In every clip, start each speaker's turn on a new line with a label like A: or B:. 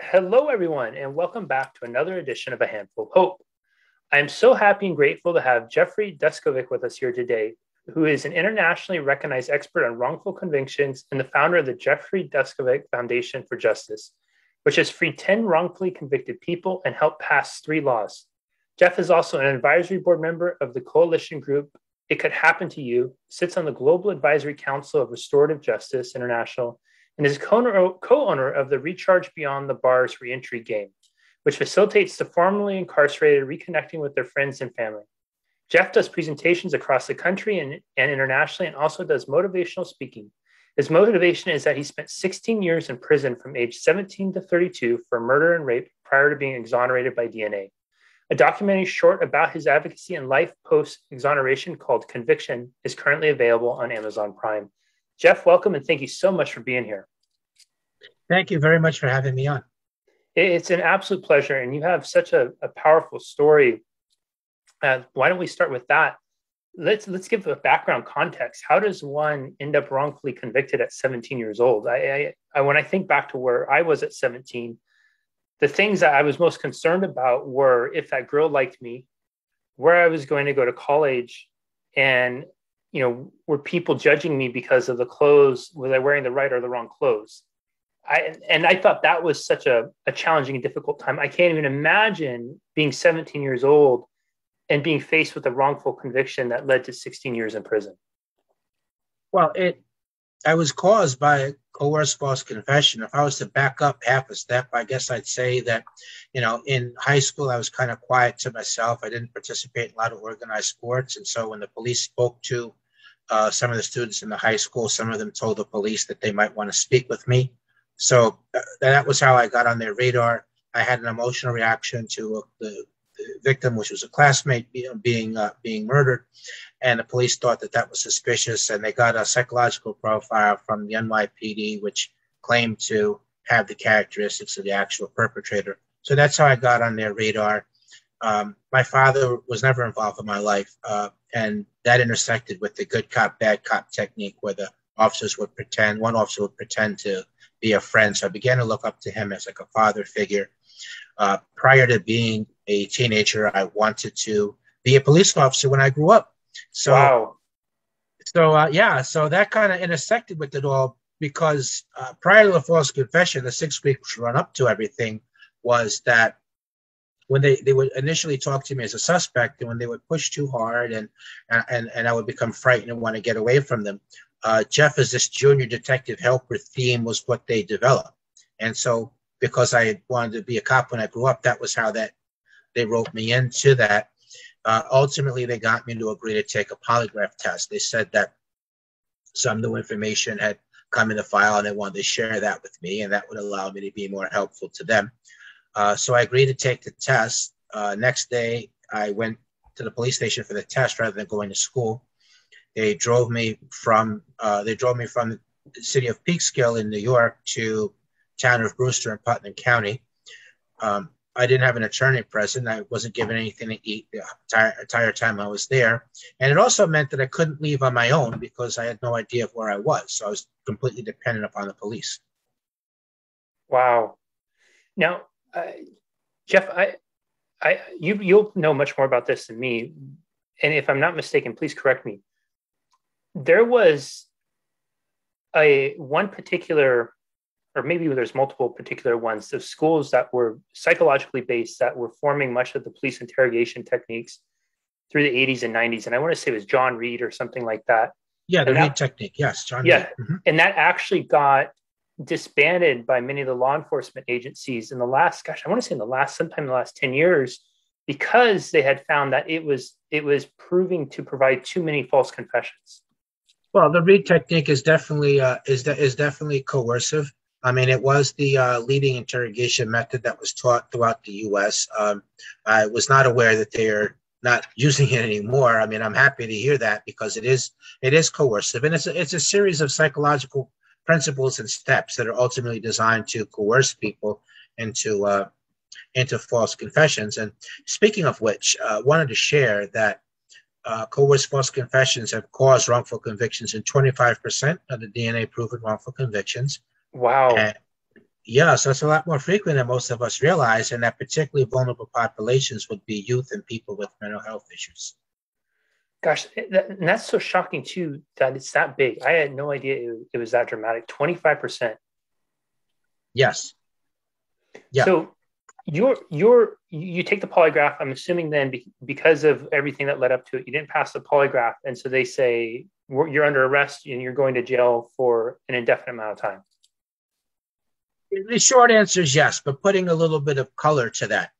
A: Hello, everyone, and welcome back to another edition of A Handful of Hope. I am so happy and grateful to have Jeffrey Deskovic with us here today, who is an internationally recognized expert on wrongful convictions and the founder of the Jeffrey Deskovic Foundation for Justice, which has freed 10 wrongfully convicted people and helped pass 3 laws. Jeff is also an advisory board member of the coalition group It Could Happen to You, sits on the Global Advisory Council of Restorative Justice International, and is co-owner of the Recharge Beyond the Bars reentry game, which facilitates the formerly incarcerated reconnecting with their friends and family. Jeff does presentations across the country and internationally, and also does motivational speaking. His motivation is that he spent 16 years in prison from age 17 to 32 for murder and rape prior to being exonerated by DNA. A documentary short about his advocacy and life post-exoneration called Conviction is currently available on Amazon Prime. Jeff, welcome, and thank you so much for being here.
B: Thank you very much for having me on.
A: It's an absolute pleasure, and you have such a powerful story. Why don't we start with that? Let's give a background context. How does one end up wrongfully convicted at 17 years old? When I think back to where I was at 17, the things that I was most concerned about were if that girl liked me, where I was going to go to college, and were people judging me because of the clothes? Was I wearing the right or the wrong clothes? I thought that was such a challenging and difficult time. I can't even imagine being 17 years old and being faced with a wrongful conviction that led to 16 years in prison.
B: Well, I was caused by a coerced false confession. If I was to back up half a step, I guess I'd say that, in high school, I was kind of quiet to myself. I didn't participate in a lot of organized sports. And so when the police spoke to some of the students in the high school, some of them told the police that they might want to speak with me. So that was how I got on their radar. I had an emotional reaction to the victim, which was a classmate, being murdered, and the police thought that was suspicious, and they got a psychological profile from the NYPD, which claimed to have the characteristics of the actual perpetrator. So that's how I got on their radar. My father was never involved in my life, and that intersected with the good cop, bad cop technique, where the officers would pretend, one officer would pretend to be a friend. So I began to look up to him as like a father figure. Prior to being a teenager, I wanted to be a police officer when I grew up. So,
A: wow.
B: So that kind of intersected with it all, because prior to the false confession, the 6 weeks run up to everything was that when they would initially talk to me as a suspect, and when they would push too hard and I would become frightened and want to get away from them, Jeff as this junior detective helper theme was what they developed. And so because I wanted to be a cop when I grew up, that was how that they wrote me into that. Ultimately, they got me to agree to take a polygraph test. They said that some new information had come in the file and they wanted to share that with me, and that would allow me to be more helpful to them. So I agreed to take the test. Next day, I went to the police station for the test rather than going to school. They drove me from the city of Peekskill in New York to town of Brewster in Putnam County. I didn't have an attorney present. I wasn't given anything to eat the entire time I was there. And it also meant that I couldn't leave on my own because I had no idea of where I was. So I was completely dependent upon the police.
A: Wow. Now, Jeff, you'll know much more about this than me. And if I'm not mistaken, please correct me. There was one particular, or maybe there's multiple particular ones, of schools that were psychologically based that were forming much of the police interrogation techniques through the 80s and 90s. And I want to say it was John Reed or something like that.
B: Yeah, the Reed technique. Yes, John Reed.
A: Mm-hmm. And that actually got disbanded by many of the law enforcement agencies in the last, sometime in the last 10 years, because they had found that it was proving to provide too many false confessions.
B: Well, the Reed technique is definitely definitely coercive. I mean, it was the leading interrogation method that was taught throughout the U.S. I was not aware that they're not using it anymore. I mean, I'm happy to hear that, because it is coercive, and it's a series of psychological principles and steps that are ultimately designed to coerce people into false confessions. And speaking of which, wanted to share that coerced false confessions have caused wrongful convictions in 25% of the DNA-proven wrongful convictions.
A: Wow.
B: Yes, that's a lot more frequent than most of us realize, and that particularly vulnerable populations would be youth and people with mental health issues.
A: Gosh, and that's so shocking too that it's that big. I had no idea it was that dramatic. 25%.
B: Yes. Yeah.
A: So you take the polygraph. I'm assuming then because of everything that led up to it, you didn't pass the polygraph, and so they say you're under arrest and you're going to jail for an indefinite amount of time.
B: The short answer is yes, but putting a little bit of color to that.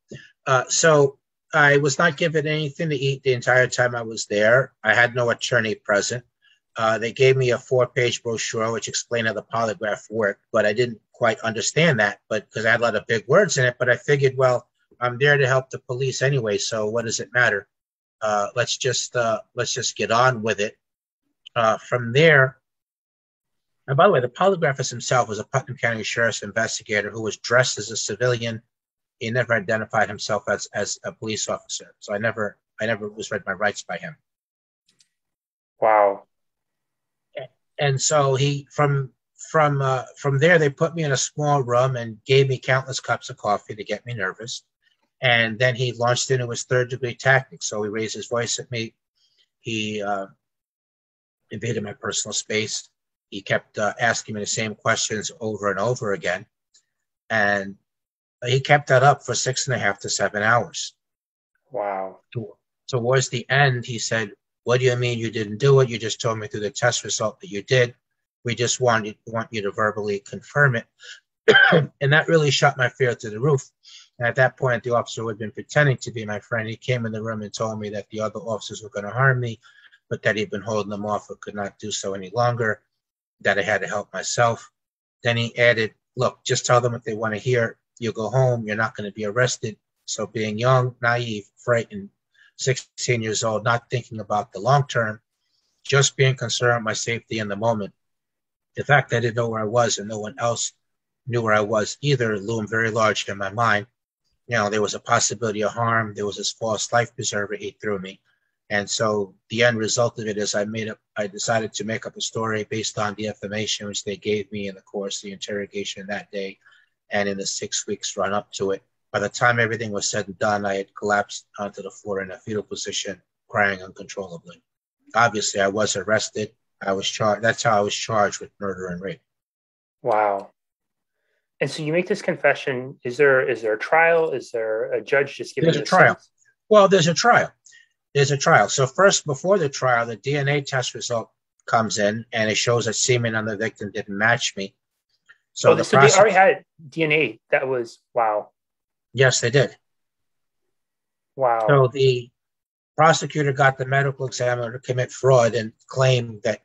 B: So I was not given anything to eat the entire time I was there. I had no attorney present. They gave me a 4-page brochure which explained how the polygraph worked, but I didn't quite understand that, but because I had a lot of big words in it. But I figured, well, I'm there to help the police anyway, so what does it matter? Let's just get on with it. From there, and by the way, the polygraphist himself was a Putnam County Sheriff's investigator who was dressed as a civilian. He never identified himself as a police officer, so I never was read my rights by him.
A: Wow.
B: And so he from there they put me in a small room and gave me countless cups of coffee to get me nervous. And then he launched into his third-degree tactics. So he raised his voice at me. He invaded my personal space. He kept asking me the same questions over and over again. And he kept that up for 6.5 to 7 hours.
A: Wow.
B: Towards the end, he said, "What do you mean you didn't do it? You just told me through the test result that you did. We just want you to verbally confirm it." And that really shot my fear to the roof. And at that point, the officer who had been pretending to be my friend, he came in the room and told me that the other officers were going to harm me, but that he'd been holding them off and could not do so any longer, that I had to help myself. Then he added, "Look, just tell them what they want to hear. You'll go home. You're not going to be arrested." So being young, naive, frightened, 16 years old, not thinking about the long term, just being concerned with my safety in the moment. The fact that I didn't know where I was and no one else knew where I was either loomed very large in my mind. There was a possibility of harm. There was this false life preserver he threw me. And so the end result of it is I decided to make up a story based on the information which they gave me in the course of the interrogation that day and in the 6 weeks run up to it. By the time everything was said and done, I had collapsed onto the floor in a fetal position, crying uncontrollably. Obviously, I was arrested. I was charged. That's how I was charged with murder and rape.
A: Wow. And so you make this confession. Is there a trial? Is there a judge just giving you a
B: trial?
A: sentence?
B: Well, there's a trial. So first, before the trial, the DNA test result comes in, and it shows that semen on the victim didn't match me.
A: So they already had DNA. That was wow.
B: Yes, they did.
A: Wow.
B: So the prosecutor got the medical examiner to commit fraud and claimed that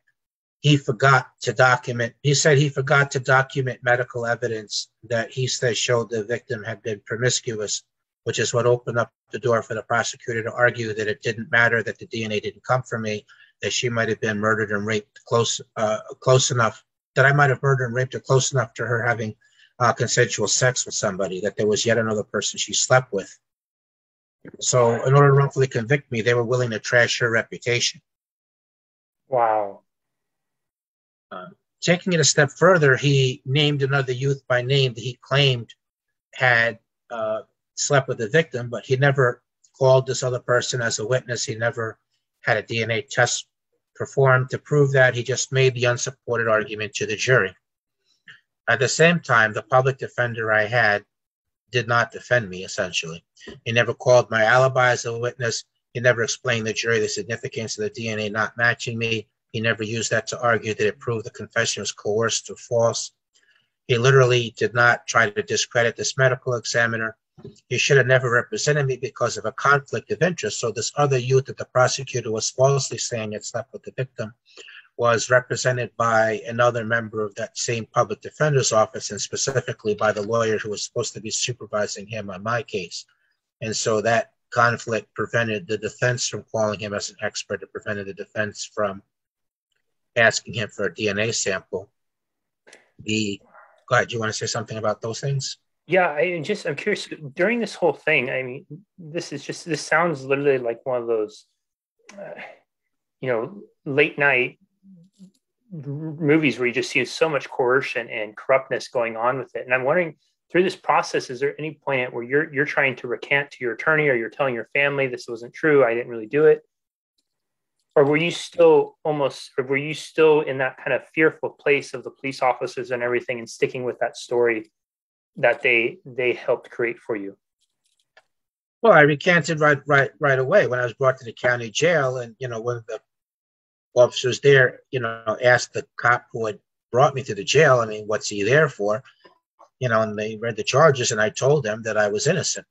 B: he forgot to document. He said he forgot to document medical evidence that he said showed the victim had been promiscuous, which is what opened up the door for the prosecutor to argue that it didn't matter, that the DNA didn't come from me, that she might have been murdered and raped close enough, that I might have murdered and raped her close enough to her having consensual sex with somebody, that there was yet another person she slept with. So in order to wrongfully convict me, they were willing to trash her reputation.
A: Wow.
B: Taking it a step further, he named another youth by name that he claimed had slept with the victim, but he never called this other person as a witness. He never had a DNA test performed to prove that. He just made the unsupported argument to the jury. At the same time, the public defender I had did not defend me, essentially. He never called my alibi as a witness. He never explained to the jury the significance of the DNA not matching me. He never used that to argue that it proved the confession was coerced or false. He literally did not try to discredit this medical examiner. He should have never represented me because of a conflict of interest. So this other youth that the prosecutor was falsely saying had slept with the victim was represented by another member of that same public defender's office, and specifically by the lawyer who was supposed to be supervising him on my case. And so that conflict prevented the defense from calling him as an expert. It prevented the defense from asking him for a DNA sample. Go ahead, do you want to say something about those things?
A: Yeah, I'm curious. During this whole thing, I mean, this sounds literally like one of those, late night movies where you just see so much coercion and corruptness going on with it. And I'm wondering, through this process, is there any point where you're trying to recant to your attorney, or you're telling your family this wasn't true, I didn't really do it? Or were you still in that kind of fearful place of the police officers and everything, and sticking with that story that they helped create for you?
B: Well, I recanted right away when I was brought to the county jail, and one of the officers there, asked the cop who had brought me to the jail, I mean, what's he there for? And they read the charges, and I told them that I was innocent.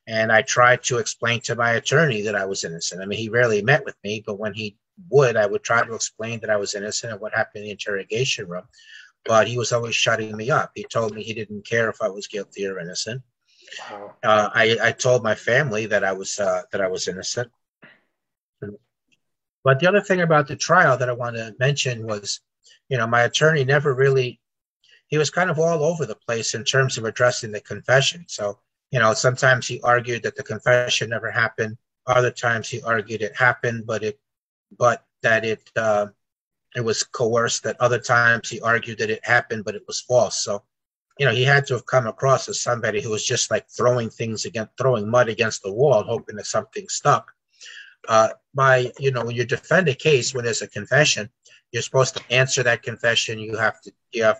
B: And I tried to explain to my attorney that I was innocent. I mean, he rarely met with me, but when he would, I would try to explain that I was innocent and what happened in the interrogation room. But he was always shutting me up. He told me he didn't care if I was guilty or innocent.
A: Wow.
B: I told my family that I was innocent. But the other thing about the trial that I want to mention was, my attorney never really, he was kind of all over the place in terms of addressing the confession. So, sometimes he argued that the confession never happened. Other times he argued it happened, but that it was coerced. That other times he argued that it happened, but it was false. So, he had to have come across as somebody who was just like throwing mud against the wall, hoping that something stuck. When you defend a case when there's a confession, you're supposed to answer that confession. You have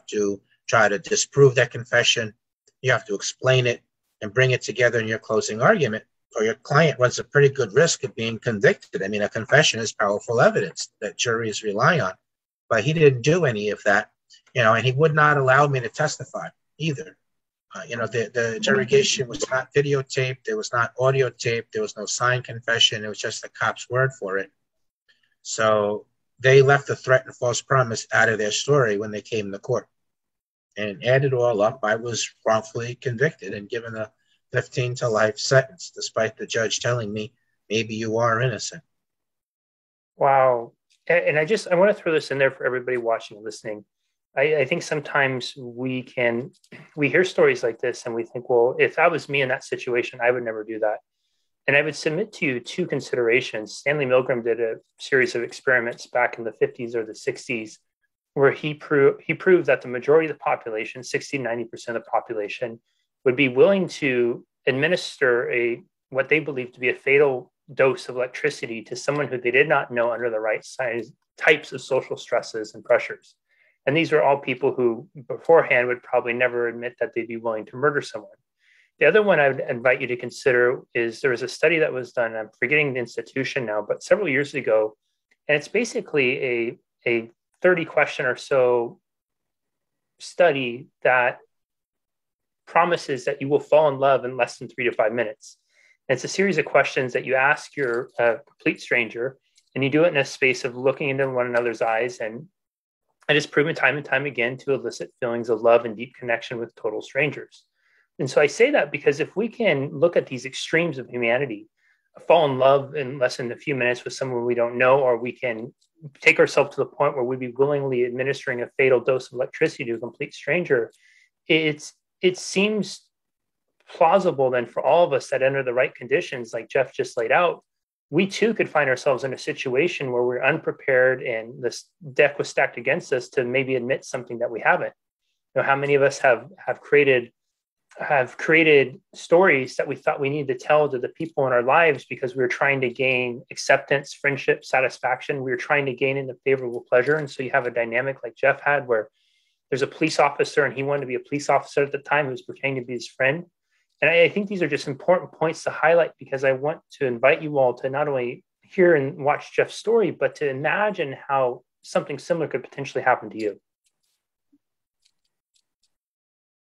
B: to try to disprove that confession. You have to explain it and bring it together in your closing argument, or your client runs a pretty good risk of being convicted. I mean, a confession is powerful evidence that juries rely on, but he didn't do any of that, and he would not allow me to testify either. The interrogation was not videotaped. There was not audio tape. There was no signed confession. It was just the cop's word for it. So they left the threat and false promise out of their story when they came to court. And added all up, I was wrongfully convicted and given a 15 to life sentence, despite the judge telling me, maybe you are innocent.
A: Wow. And I want to throw this in there for everybody watching and listening. I think sometimes we hear stories like this and we think, well, if that was me in that situation, I would never do that. And I would submit to you two considerations. Stanley Milgram did a series of experiments back in the 50s or the 60s, where he proved that the majority of the population, 60, 90% of the population, would be willing to administer what they believed to be a fatal dose of electricity to someone who they did not know under the right types of social stresses and pressures. And these were all people who beforehand would probably never admit that they'd be willing to murder someone. The other one I would invite you to consider is there was a study that was done, I'm forgetting the institution now, but several years ago, and it's basically a 30 question or so study that promises that you will fall in love in less than 3 to 5 minutes. And it's a series of questions that you ask your complete stranger, and you do it in a space of looking into one another's eyes, and it is proven time and time again to elicit feelings of love and deep connection with total strangers. And so I say that because if we can look at these extremes of humanity, fall in love in less than a few minutes with someone we don't know, or we can take ourselves to the point where we'd be willingly administering a fatal dose of electricity to a complete stranger, it seems plausible then for all of us that under the right conditions, like Jeff just laid out, we too could find ourselves in a situation where we're unprepared and this deck was stacked against us to maybe admit something that we haven't. How many of us have created stories that we thought we needed to tell to the people in our lives because we were trying to gain acceptance, friendship, satisfaction. We were trying to gain in the favorable pleasure. And so you have a dynamic like Jeff had where there's a police officer and he wanted to be a police officer at the time who was pretending to be his friend. And I think these are just important points to highlight because I want to invite you all to not only hear and watch Jeff's story, but to imagine how something similar could potentially happen to you.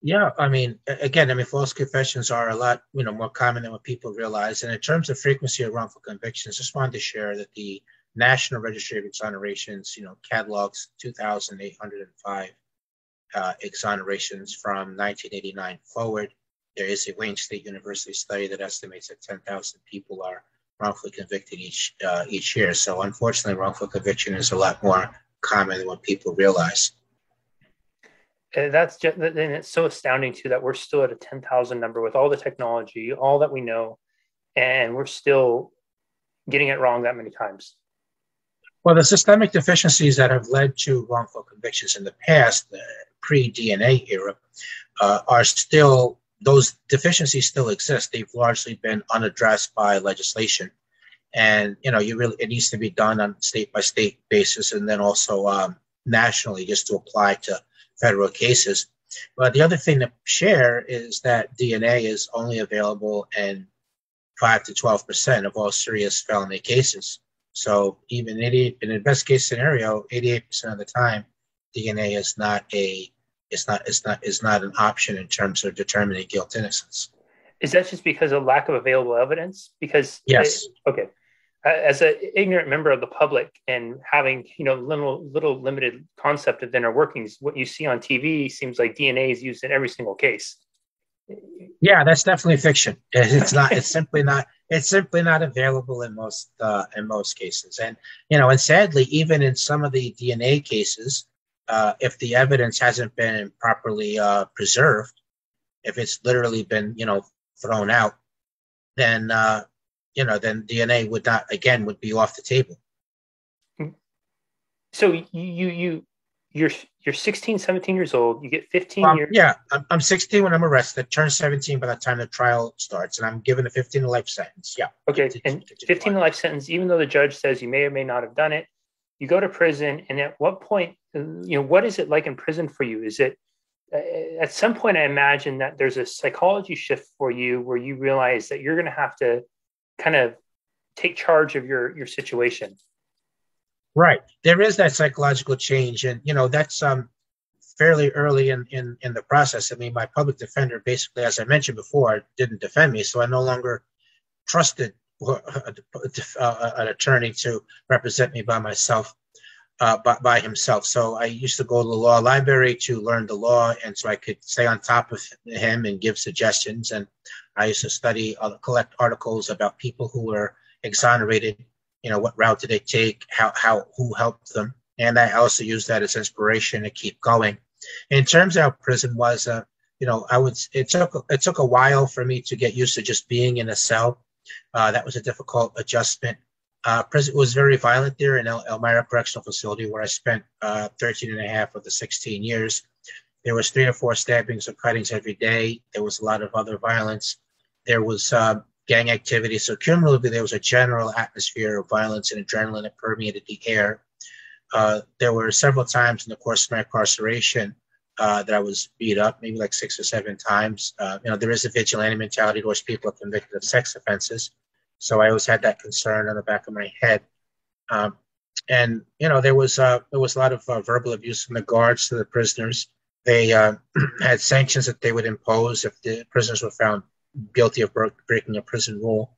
B: Yeah, I mean, again, false confessions are a lot, more common than what people realize. And in terms of frequency of wrongful convictions, just wanted to share that the National Registry of Exonerations, catalogs 2,805 exonerations from 1989 forward. There is a Wayne State University study that estimates that 10,000 people are wrongfully convicted each year. So unfortunately, wrongful conviction is a lot more common than what people realize.
A: And it's so astounding too that we're still at a 10,000 number with all the technology, all that we know, and we're still getting it wrong that many times.
B: Well, the systemic deficiencies that have led to wrongful convictions in the past, the pre-DNA era, are still, those deficiencies still exist. They've largely been unaddressed by legislation. And, it needs to be done on state by state basis, and then also nationally, just to apply to federal cases. But the other thing to share is that DNA is only available in 5 to 12% of all serious felony cases. So even in the best case scenario, 88% of the time, DNA is not an option in terms of determining guilt innocence.
A: Is that just because of lack of available evidence? Because
B: yes,
A: okay, as an ignorant member of the public and having little limited concept of inner workings, what you see on TV seems like DNA is used in every single case.
B: Yeah, that's definitely fiction. It's not. It's simply not. It's simply not available in most cases. And and sadly, even in some of the DNA cases, if the evidence hasn't been properly preserved, if it's literally been thrown out, then then DNA would be off the table.
A: So you're 16, 17 years old. You get 15 years.
B: Yeah, I'm 16 when I'm arrested. Turn 17 by the time the trial starts, and I'm given a 15 to life sentence. Yeah.
A: Okay, and 15 to life sentence, even though the judge says you may or may not have done it, you go to prison. And at what point, what is it like in prison for you? Is it at some point? I imagine that there's a psychology shift for you where you realize that you're going to have to kind of take charge of your situation.
B: Right. There is that psychological change. And, that's fairly early in the process. I mean, my public defender, basically, as I mentioned before, didn't defend me. So I no longer trusted an attorney to represent me by myself, by himself. So I used to go to the law library to learn the law. And so I could stay on top of him and give suggestions. And I used to study, collect articles about people who were exonerated. What route did they take? Who helped them? And I also used that as inspiration to keep going. In terms of how prison was, it took a while for me to get used to just being in a cell. That was a difficult adjustment. Prison was very violent there in Elmira Correctional Facility, where I spent 13 and a half of the 16 years. There was 3 or 4 stabbings or cuttings every day. There was a lot of other violence. There was gang activity. So cumulatively, there was a general atmosphere of violence and adrenaline that permeated the air. There were several times in the course of my incarceration that I was beat up, maybe like 6 or 7 times. There is a vigilante mentality towards people convicted of sex offenses. So I always had that concern on the back of my head. And there was a lot of verbal abuse from the guards to the prisoners. They had sanctions that they would impose if the prisoners were found guilty of breaking a prison rule,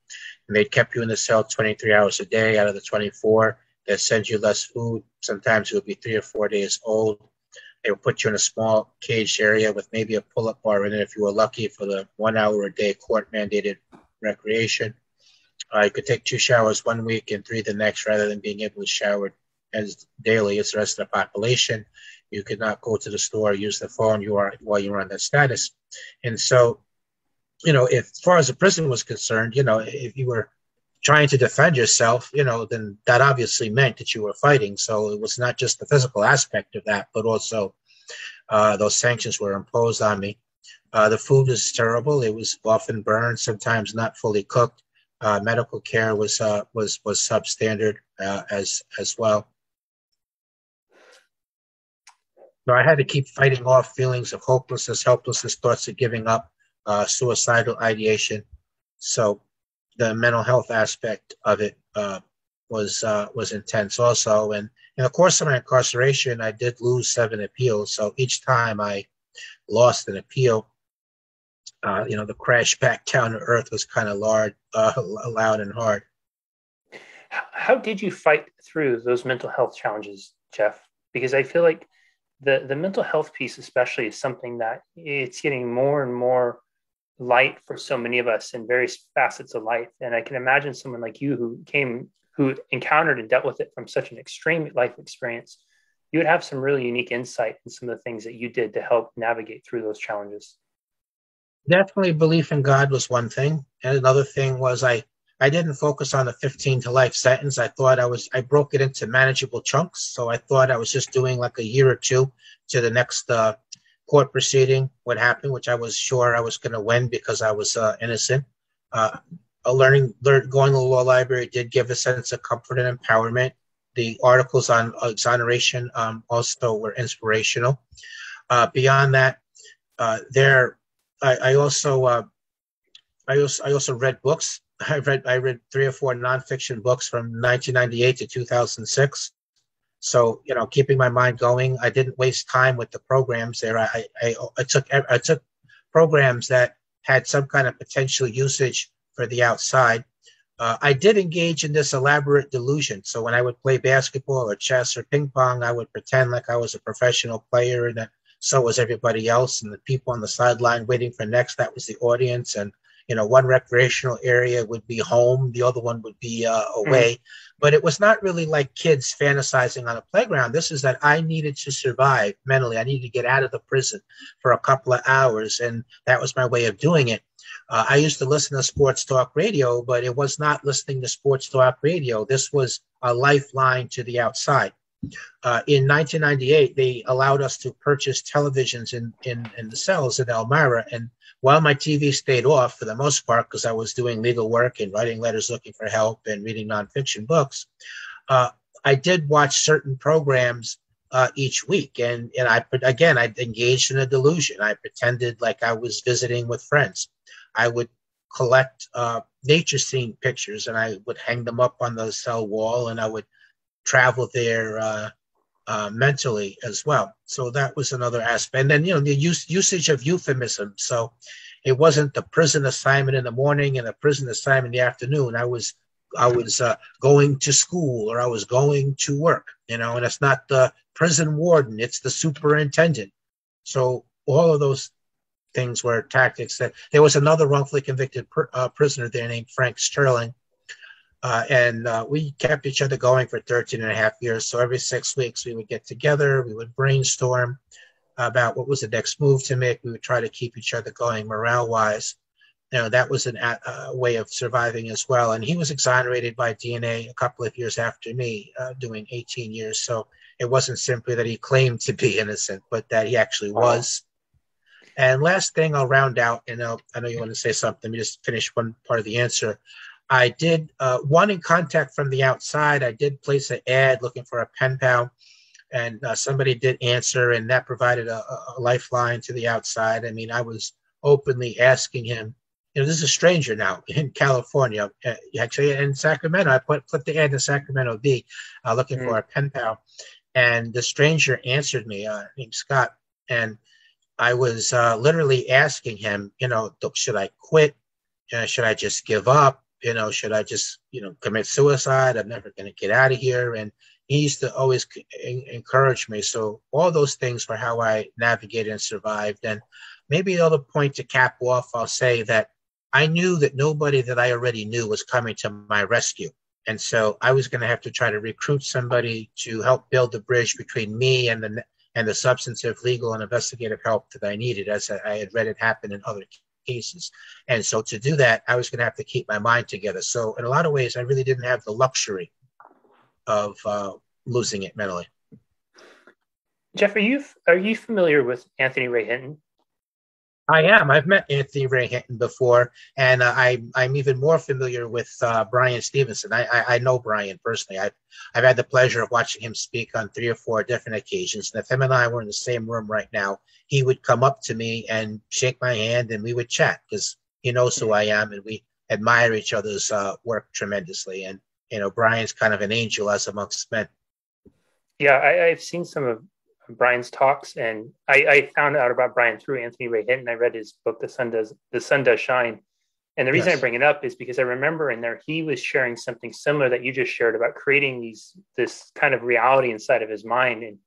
B: and they'd kept you in the cell 23 hours a day out of the 24. They'd send you less food. Sometimes it would be 3 or 4 days old. They would put you in a small caged area with maybe a pull-up bar in it if you were lucky for the 1 hour a day court-mandated recreation. You could take 2 showers 1 week and 3 the next, rather than being able to shower as daily as the rest of the population. You could not go to the store, use the phone while you were on that status. And so, if as far as the prison was concerned, if you were trying to defend yourself, then that obviously meant that you were fighting. So it was not just the physical aspect of that, but also those sanctions were imposed on me. The food was terrible. It was often burned, sometimes not fully cooked. Medical care was substandard as well. So I had to keep fighting off feelings of hopelessness, helplessness, thoughts of giving up, suicidal ideation. So the mental health aspect of it was intense also. And in the course of my incarceration, I did lose 7 appeals. So each time I lost an appeal, the crash back down to earth was kind of loud and hard.
A: How did you fight through those mental health challenges, Jeff? Because I feel like the mental health piece especially is something that it's getting more and more light for so many of us in various facets of life. And I can imagine someone like you who encountered and dealt with it from such an extreme life experience, you would have some really unique insight in some of the things that you did to help navigate through those challenges.
B: Definitely belief in God was one thing. And another thing was I I didn't focus on the 15 to life sentence. I broke it into manageable chunks. So I thought I was just doing like a year or two to the next court proceeding would happen, which I was sure I was going to win because I was innocent. Uh, going to the law library did give a sense of comfort and empowerment. The articles on exoneration also were inspirational. Beyond that, there, I also read books. I read 3 or 4 nonfiction books from 1998 to 2006. So, keeping my mind going. I didn't waste time with the programs there. I took programs that had some kind of potential usage for the outside. I did engage in this elaborate delusion. So when I would play basketball or chess or ping pong, I would pretend like I was a professional player, and that so was everybody else. And the people on the sideline waiting for next, that was the audience. And one recreational area would be home, the other one would be away. Mm. But it was not really like kids fantasizing on a playground. This is that I needed to survive mentally. I needed to get out of the prison for a couple of hours, and that was my way of doing it. I used to listen to sports talk radio, but it was not listening to sports talk radio. This was a lifeline to the outside. In 1998, they allowed us to purchase televisions in the cells at Elmira. And while my TV stayed off for the most part, because I was doing legal work and writing letters looking for help and reading nonfiction books, I did watch certain programs each week. And I engaged in a delusion. I pretended like I was visiting with friends. I would collect nature scene pictures, and I would hang them up on the cell wall, and I would travel there mentally as well. So that was another aspect. And then, the usage of euphemism. So it wasn't the prison assignment in the morning and a prison assignment in the afternoon. I was going to school, or I was going to work, and it's not the prison warden, it's the superintendent. So all of those things were tactics. That there was another wrongfully convicted prisoner there named Frank Sterling. And we kept each other going for 13 and a half years. So every 6 weeks we would get together, we would brainstorm about what was the next move to make. We would try to keep each other going morale-wise. That was a way of surviving as well. And he was exonerated by DNA a couple of years after me, doing 18 years. So it wasn't simply that he claimed to be innocent, but that he actually was. And last thing I'll round out, and I know you want to say something. Let me just finish one part of the answer. I did, wanting contact from the outside, I did place an ad looking for a pen pal, and somebody did answer, and that provided a lifeline to the outside. I mean, I was openly asking him, this is a stranger now in California, actually in Sacramento. I put the ad in Sacramento Bee looking for a pen pal, and the stranger answered me, named Scott, and I was literally asking him, should I quit? Should I just give up? Should I just, commit suicide? I'm never going to get out of here. And he used to always encourage me. So all those things were how I navigated and survived. And maybe the other point to cap off, I'll say that I knew that nobody that I already knew was coming to my rescue. And so I was going to have to try to recruit somebody to help build the bridge between me and the substantive, legal, and investigative help that I needed, as I had read it happen in other cases. And so to do that, I was going to have to keep my mind together. So in a lot of ways, I really didn't have the luxury of losing it mentally.
A: Jeff, are you familiar with Anthony Ray Hinton?
B: I am. I've met Anthony Ray Hinton before, and I'm even more familiar with Brian Stevenson. I know Brian personally. I've had the pleasure of watching him speak on 3 or 4 different occasions. And if him and I were in the same room right now, he would come up to me and shake my hand, and we would chat, because he knows who I am, and we admire each other's work tremendously. And Brian's kind of an angel as amongst men.
A: Yeah, I've seen some of Brian's talks, and I found out about Brian through Anthony Ray Hinton. I read his book, The Sun Does Shine. And the reason I bring it up is because I remember in there, he was sharing something similar that you just shared about creating this kind of reality inside of his mind. And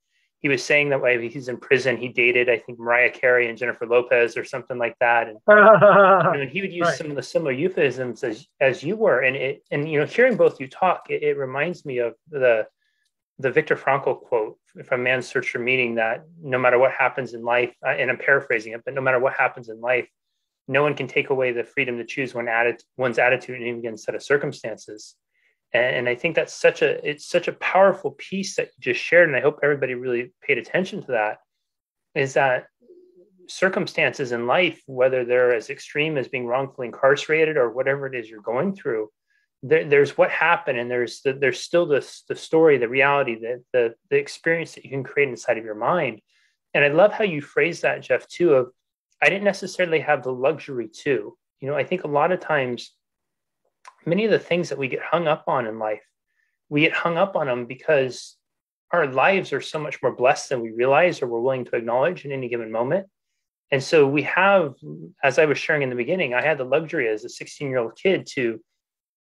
A: he was saying that while he's in prison, he dated, I think, Mariah Carey and Jennifer Lopez or something like that. And he would use some of the similar euphemisms as you were. And hearing both you talk, it reminds me of the Viktor Frankl quote from Man's Search for Meaning, that no matter what happens in life, and I'm paraphrasing it, but no matter what happens in life, no one can take away the freedom to choose one's attitude in any given set of circumstances. And I think that's it's such a powerful piece that you just shared. And I hope everybody really paid attention to that, is that circumstances in life, whether they're as extreme as being wrongfully incarcerated or whatever it is you're going through, there's what happened, and there's still the story, the reality, the experience that you can create inside of your mind. And I love how you phrase that, Jeff, too, of I didn't necessarily have the luxury to. I think a lot of times, many of the things that we get hung up on in life, we get hung up on them because our lives are so much more blessed than we realize or we're willing to acknowledge in any given moment. And so we have, as I was sharing in the beginning, I had the luxury as a 16-year-old kid to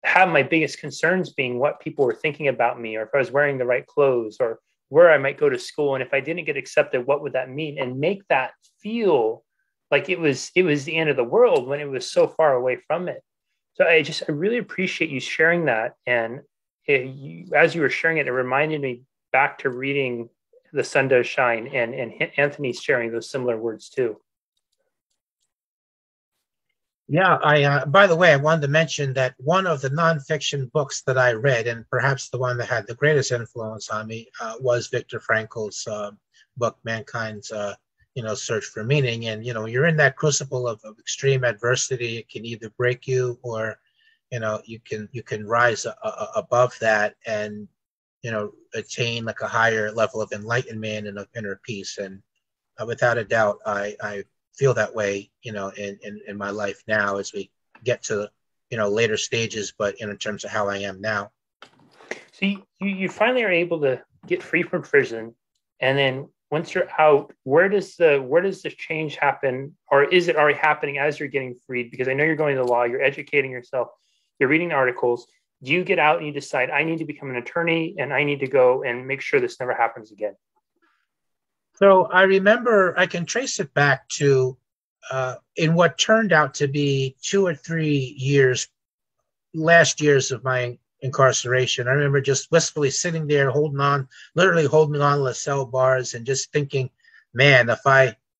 A: have my biggest concerns being what people were thinking about me, or if I was wearing the right clothes, or where I might go to school. And if I didn't get accepted, what would that mean? And make that feel like it was the end of the world when it was so far away from it. So I really appreciate you sharing that. And as you were sharing it, it reminded me back to reading The Sun Does Shine, and Anthony's sharing those similar words too.
B: Yeah, by the way, I wanted to mention that one of the nonfiction books that I read, and perhaps the one that had the greatest influence on me, was Viktor Frankl's book, Mankind's Search for Meaning. And, you're in that crucible of extreme adversity. It can either break you, or, you can rise above that and, attain like a higher level of enlightenment and of inner peace. And without a doubt, I feel that way, in my life now as we get to, later stages, but in terms of how I am now.
A: So you finally are able to get free from prison, and then once you're out, where does this change happen, or is it already happening as you're getting freed? Because I know you're going to law, you're educating yourself, you're reading articles. Do you get out and you decide, I need to become an attorney and I need to go and make sure this never happens again?
B: So I remember, I can trace it back to in what turned out to be 2 or 3 last years of my incarceration. I remember just wistfully sitting there, literally holding on to the cell bars and just thinking, man,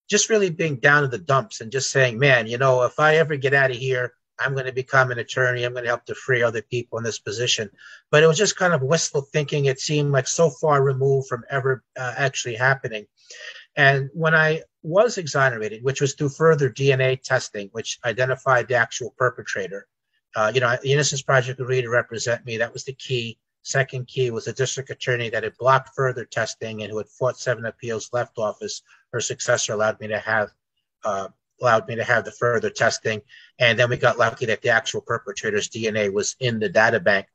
B: just really being down in the dumps and just saying, man, if I ever get out of here, I'm going to become an attorney. I'm going to help to free other people in this position. But it was just kind of wistful thinking. It seemed like so far removed from ever actually happening. And when I was exonerated, which was through further DNA testing, which identified the actual perpetrator, the Innocence Project agreed to represent me. That was the key. Second key was a district attorney that had blocked further testing and who had fought 7 appeals, left office. Her successor allowed me to have the further testing. And then we got lucky that the actual perpetrator's DNA was in the data bank,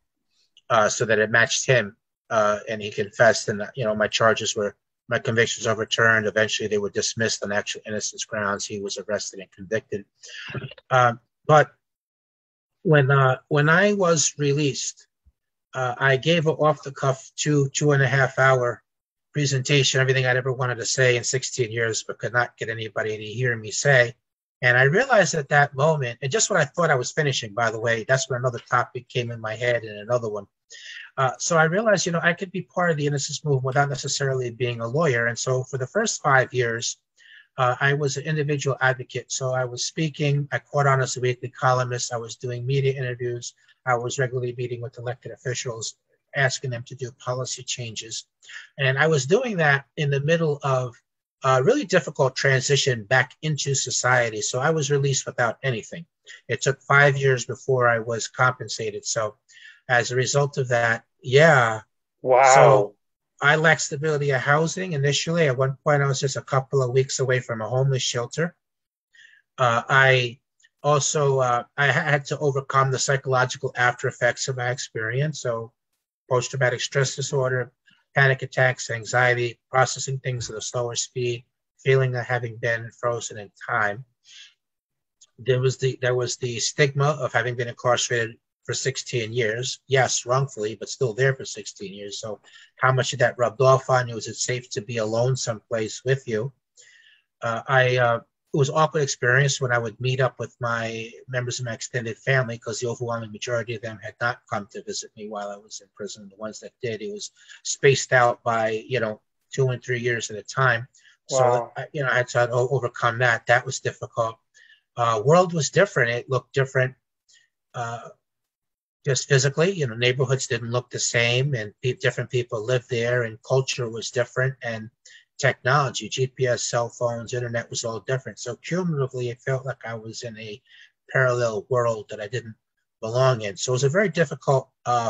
B: so that it matched him, and he confessed. And, my convictions overturned. Eventually they were dismissed on actual innocence grounds. He was arrested and convicted. But when I was released, I gave an off-the-cuff 2.5 hour presentation, everything I'd ever wanted to say in 16 years, but could not get anybody to hear me say. And I realized at that moment, and just when I thought I was finishing, by the way, that's when another topic came in my head, and another one. So I realized, I could be part of the innocence movement without necessarily being a lawyer. And so for the first 5 years, I was an individual advocate. So I was speaking, I caught on as a weekly columnist, I was doing media interviews, I was regularly meeting with elected officials, asking them to do policy changes. And I was doing that in the middle of a really difficult transition back into society. So I was released without anything. It took 5 years before I was compensated. So as a result of that, yeah.
A: Wow.
B: So I lacked stability of housing initially. At one point, I was just a couple of weeks away from a homeless shelter. I also, I had to overcome the psychological after effects of my experience. So post-traumatic stress disorder, panic attacks, anxiety, processing things at a slower speed, feeling that having been frozen in time. There was the stigma of having been incarcerated for 16 years. Yes, wrongfully, but still there for 16 years. So how much of that rubbed off on you? Was it safe to be alone someplace with you? It was an awkward experience when I would meet up with my members of my extended family, because the overwhelming majority of them had not come to visit me while I was in prison. The ones that did, it was spaced out by, 2 and 3 years at a time. Wow. So, I had to overcome that. That was difficult. world was different. It looked different, uh, just physically. Neighborhoods didn't look the same, and different people lived there, and culture was different, and technology, GPS, cell phones, internet was all different. So cumulatively, it felt like I was in a parallel world that I didn't belong in. So it was a very difficult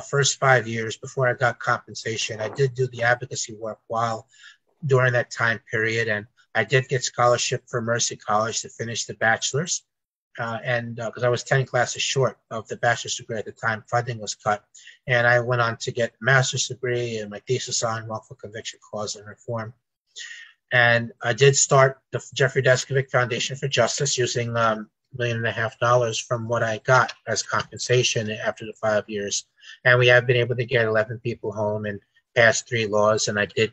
B: first 5 years before I got compensation. I did do the advocacy work while during that time period, and I did get scholarship for Mercy College to finish the bachelor's. And because I was 10 classes short of the bachelor's degree at the time, funding was cut. And I went on to get a master's degree and my thesis on wrongful conviction cause and reform. And I did start the Jeffrey Deskovic Foundation for Justice using $1.5 million from what I got as compensation after the 5 years. And we have been able to get 11 people home and pass 3 laws. And I did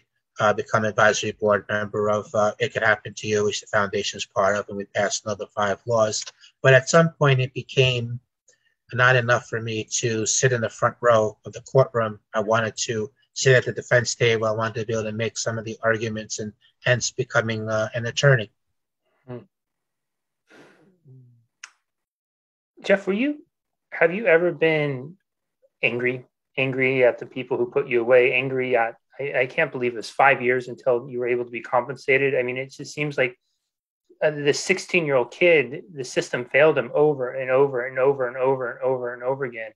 B: become advisory board member of It Could Happen to You, which the foundation is part of, and we passed another 5 laws. But at some point, it became not enough for me to sit in the front row of the courtroom. I wanted to sit at the defense table. I wanted to be able to make some of the arguments, and hence becoming an attorney.
A: Jeff, have you ever been angry at the people who put you away, angry at, I can't believe it was 5 years until you were able to be compensated. I mean, it just seems like the 16-year-old kid, the system failed him over and over and over and over and over and over again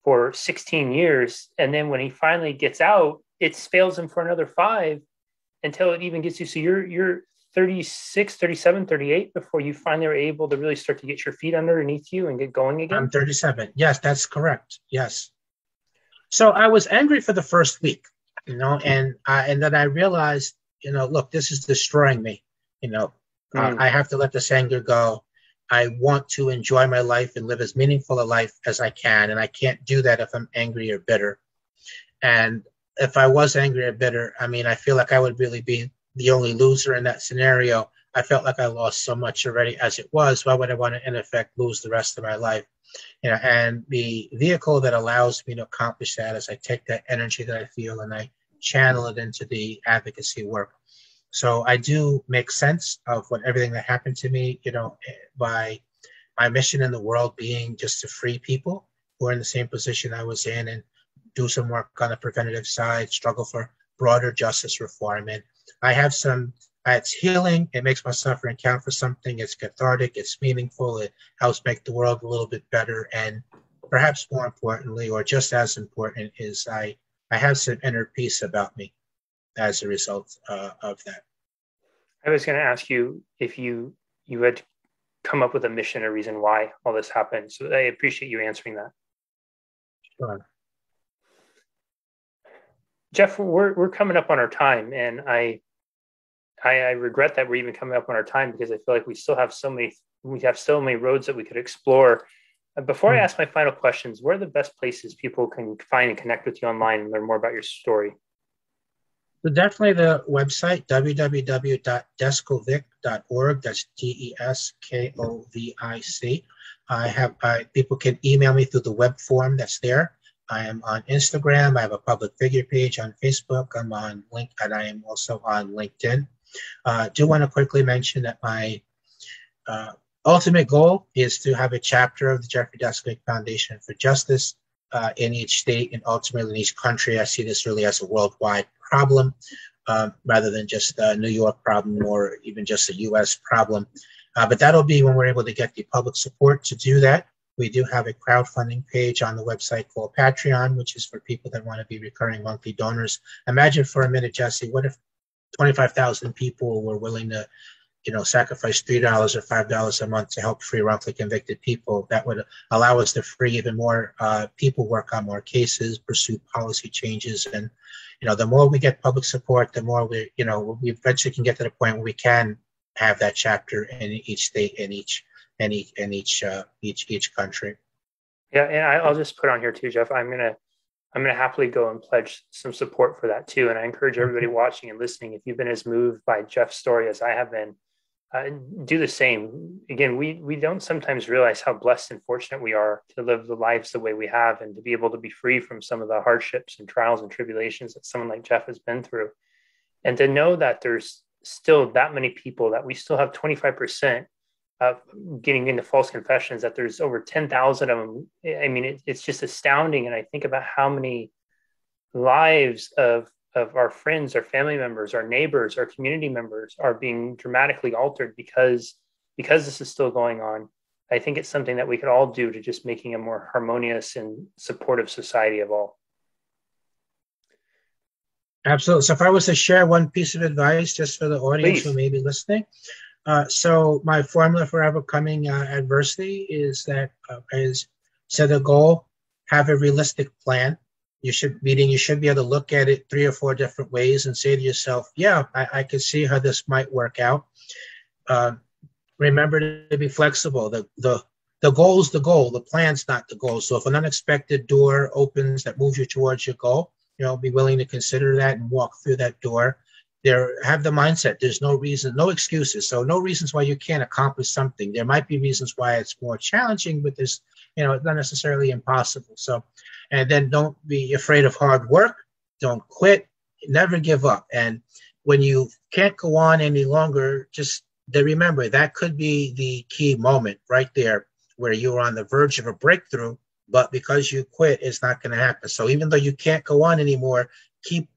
A: for 16 years. And then when he finally gets out, it fails him for another 5 until it even gets you. So you're 36, 37, 38 before you finally are able to really start to get your feet underneath you and get going again?
B: I'm 37. Yes, that's correct. Yes. So I was angry for the first week, and then I realized, look, this is destroying me. I have to let this anger go. I want to enjoy my life and live as meaningful a life as I can. And I can't do that if I'm angry or bitter. And if I was angry or bitter, I mean, I feel like I would really be the only loser in that scenario. I felt like I lost so much already as it was. Why would I want to, in effect, lose the rest of my life? And the vehicle that allows me to accomplish that is I take that energy that I feel and I channel it into the advocacy work. So I do make sense of everything that happened to me, by my mission in the world being just to free people who are in the same position I was in and do some work on the preventative side, struggle for broader justice reform. And I have it's healing. It makes my suffering count for something. It's cathartic. It's meaningful. It helps make the world a little bit better. And perhaps more importantly, or just as important, is I have some inner peace about me as a result of that.
A: I was going to ask you if you had come up with a mission or reason why all this happened. So I appreciate you answering that.
B: Sure.
A: Jeff, we're coming up on our time, and I regret that we're even coming up on our time because I feel like we have so many roads that we could explore. Before I ask my final questions, where are the best places people can find and connect with you online and learn more about your story?
B: So definitely the website, www.deskovic.org. That's DESKOVIC. People can email me through the web form that's there. I am on Instagram. I have a public figure page on Facebook. I'm on LinkedIn, and I am also on LinkedIn. I do want to quickly mention that my ultimate goal is to have a chapter of the Jeffrey Deskovic Foundation for Justice in each state and ultimately in each country. I see this really as a worldwide problem rather than just a New York problem or even just a U.S. problem. But that'll be when we're able to get the public support to do that. We do have a crowdfunding page on the website called Patreon, which is for people that want to be recurring monthly donors. Imagine for a minute, Jesse, what if 25,000 people were willing to sacrifice $3 or $5 a month to help free wrongfully convicted people? That would allow us to free even more people, work on more cases, pursue policy changes. And, the more we get public support, the more we eventually can get to the point where we can have that chapter in each state, in each country.
A: Yeah. And I'll just put on here too, Jeff, I'm going to happily go and pledge some support for that too. And I encourage everybody watching and listening, if you've been as moved by Jeff's story as I have been, do the same. Again, we don't sometimes realize how blessed and fortunate we are to live the lives the way we have and to be able to be free from some of the hardships and trials and tribulations that someone like Jeff has been through. And to know that there's still that many people, that we still have 25% uh, getting into false confessions, that there's over 10,000 of them. I mean, it's just astounding. And I think about how many lives of our friends, our family members, our neighbors, our community members are being dramatically altered because this is still going on. I think it's something that we could all do to just making a more harmonious and supportive society of all.
B: Absolutely. So if I was to share one piece of advice just for the audience
A: Please.
B: who may be listening, so my formula for overcoming adversity is that is set a goal, have a realistic plan. You should be able to look at it 3 or 4 different ways and say to yourself, yeah, I can see how this might work out. Remember to be flexible. The goal is the goal. The plan's not the goal. So if an unexpected door opens that moves you towards your goal, be willing to consider that and walk through that door. Have the mindset. There's no reason, no excuses. So no reasons why you can't accomplish something. There might be reasons why it's more challenging, but it's not necessarily impossible. So, and then don't be afraid of hard work. Don't quit. Never give up. And when you can't go on any longer, just remember that could be the key moment right there where you're on the verge of a breakthrough, but because you quit, it's not going to happen. So even though you can't go on anymore,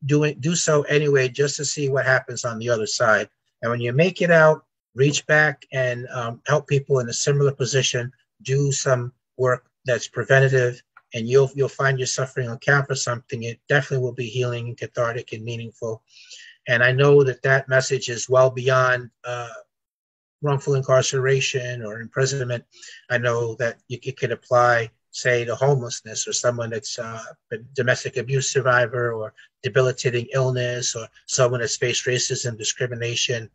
B: do so anyway, just to see what happens on the other side. And when you make it out, reach back and help people in a similar position, do some work that's preventative, and you'll find your suffering will count for something. It definitely will be healing and cathartic and meaningful. And I know that message is well beyond wrongful incarceration or imprisonment. I know that it could apply, say, to homelessness, or someone that's a domestic abuse survivor, or debilitating illness, or someone that's faced racism, discrimination,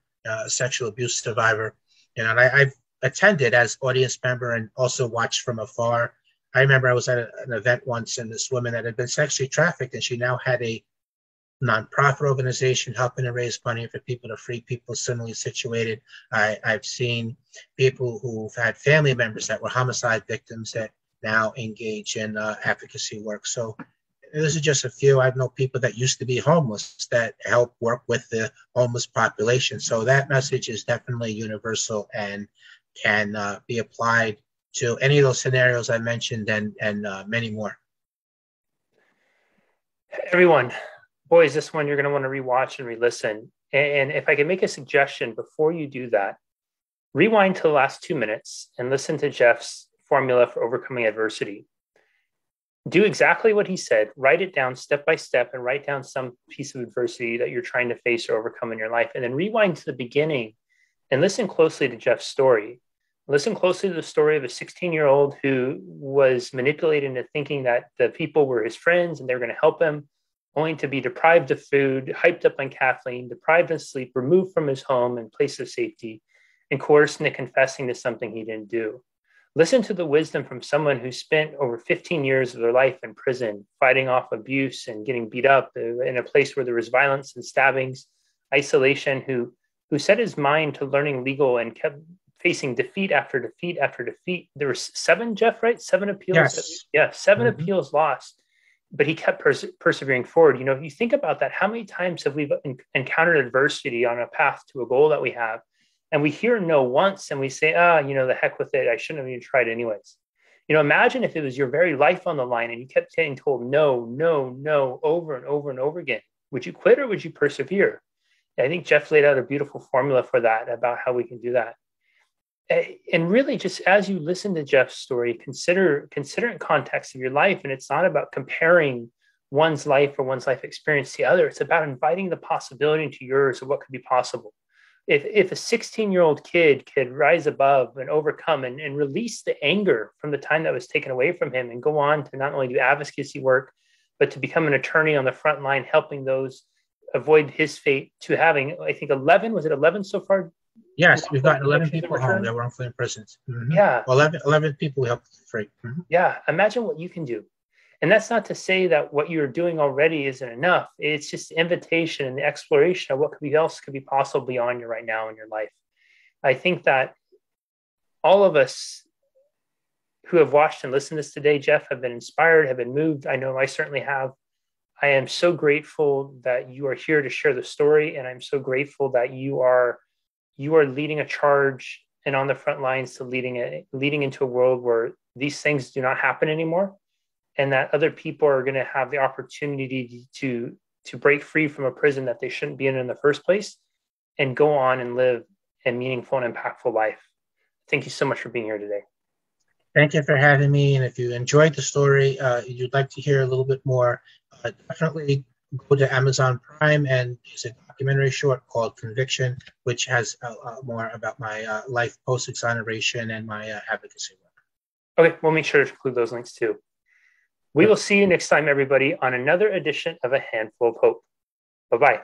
B: sexual abuse survivor. And I've attended as audience member and also watched from afar. I remember I was at an event once, and this woman that had been sexually trafficked, and she now had a nonprofit organization helping to raise money for people, to free people similarly situated. I've seen people who've had family members that were homicide victims that now engage in advocacy work. So this is just a few. I know people that used to be homeless that help work with the homeless population. So that message is definitely universal and can be applied to any of those scenarios I mentioned and many more.
A: Everyone, boys, this one you're going to want to rewatch and re-listen. And if I can make a suggestion before you do that, rewind to the last 2 minutes and listen to Jeff's formula for overcoming adversity. Do exactly what he said. Write it down step by step and write down some piece of adversity that you're trying to face or overcome in your life. And then rewind to the beginning and listen closely to Jeff's story. Listen closely to the story of a 16-year-old who was manipulated into thinking that the people were his friends and they were going to help him, only to be deprived of food, hyped up on caffeine, deprived of sleep, removed from his home and place of safety, and coerced into confessing to something he didn't do. Listen to the wisdom from someone who spent over 15 years of their life in prison, fighting off abuse and getting beat up in a place where there was violence and stabbings, isolation, who set his mind to learning legal and kept facing defeat after defeat after defeat. There were 7, Jeff, right? 7 appeals.
B: Yes.
A: Yeah, 7 appeals lost, but he kept persevering forward. You think about that. How many times have we encountered adversity on a path to a goal that we have? And we hear no once and we say, the heck with it. I shouldn't have even tried anyways. Imagine if it was your very life on the line and you kept getting told no, no, no, over and over and over again. Would you quit or would you persevere? I think Jeff laid out a beautiful formula for that, about how we can do that. And really, just as you listen to Jeff's story, consider in context of your life. And it's not about comparing one's life or one's life experience to the other. It's about inviting the possibility into yours of what could be possible. If a 16-year-old kid could rise above and overcome and release the anger from the time that was taken away from him and go on to not only do advocacy work, but to become an attorney on the front line, helping those avoid his fate, to having, I think 11 so far?
B: Yes, we've got 11 people home that were wrongfully imprisoned. Mm-hmm.
A: Yeah.
B: 11 people we helped free. Mm-hmm.
A: Yeah. Imagine what you can do. And that's not to say that what you're doing already isn't enough. It's just the invitation and the exploration of what else could be possible beyond you right now in your life. I think that all of us who have watched and listened to this today, Jeff, have been inspired, have been moved. I know I certainly have. I am so grateful that you are here to share the story. And I'm so grateful that you are leading a charge and on the front lines to leading into a world where these things do not happen anymore, and that other people are going to have the opportunity to break free from a prison that they shouldn't be in the first place and go on and live a meaningful and impactful life. Thank you so much for being here today.
B: Thank you for having me. And if you enjoyed the story, you'd like to hear a little bit more, definitely go to Amazon Prime, and there's a documentary short called Conviction, which has more about my life post-exoneration and my advocacy work.
A: Okay, we'll make sure to include those links too. We will see you next time, everybody, on another edition of A Handful of Hope. Bye-bye.